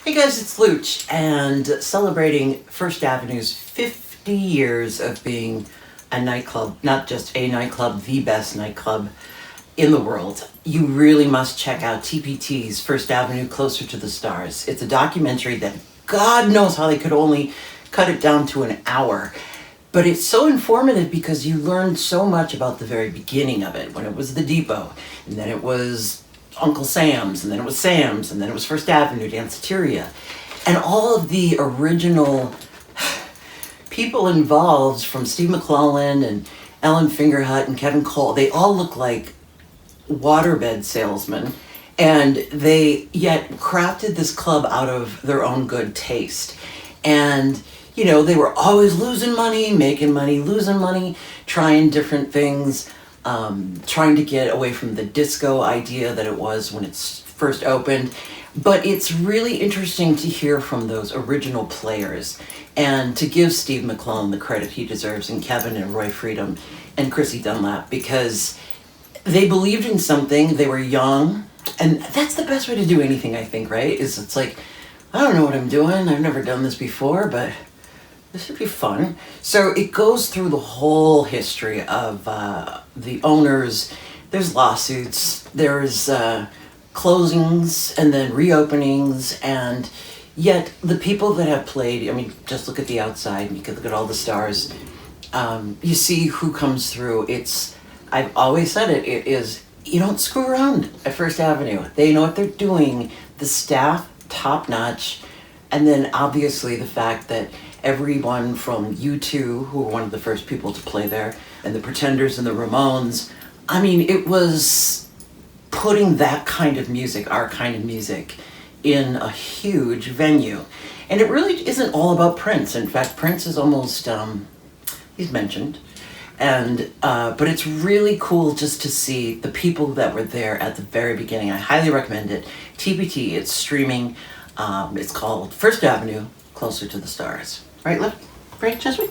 Hey guys, it's Looch, and celebrating First Avenue's 50 years of being a nightclub, not just a nightclub, the best nightclub in the world. You really must check out TPT's First Avenue Closer to the Stars. It's a documentary that God knows how they could only cut it down to an hour. But it's so informative because you learn so much about the very beginning of it, when it was the Depot, and then it was Uncle Sam's, and then it was Sam's, and then it was First Avenue, Danceteria. And all of the original people involved, from Steve McClellan and Ellen Fingerhut and Kevin Cole, they all look like waterbed salesmen, and they yet crafted this club out of their own good taste. And you know, they were always losing money, making money, losing money, trying different things, trying to get away from the disco idea that it was when it's first opened. But it's really interesting to hear from those original players and to give Steve McClellan the credit he deserves, and Kevin and Roy Freedom and Chrissy Dunlap, because they believed in something, they were young, and that's the best way to do anything, I think, right? It's like, I don't know what I'm doing, I've never done this before, but this would be fun. So it goes through the whole history of the owners. There's lawsuits, there's closings, and then reopenings, and yet the people that have played, I mean, just look at the outside, and you can look at all the stars. You see who comes through. I've always said it is, you don't screw around at First Avenue. They know what they're doing. The staff, top notch. And then obviously the fact that everyone from U2, who were one of the first people to play there, and the Pretenders and the Ramones, I mean, it was putting that kind of music, our kind of music, in a huge venue. And it really isn't all about Prince. In fact, Prince is almost, he's mentioned. And but it's really cool just to see the people that were there at the very beginning. I highly recommend it. TPT, it's streaming. It's called First Avenue, Closer to the Stars. Right, Cheswick?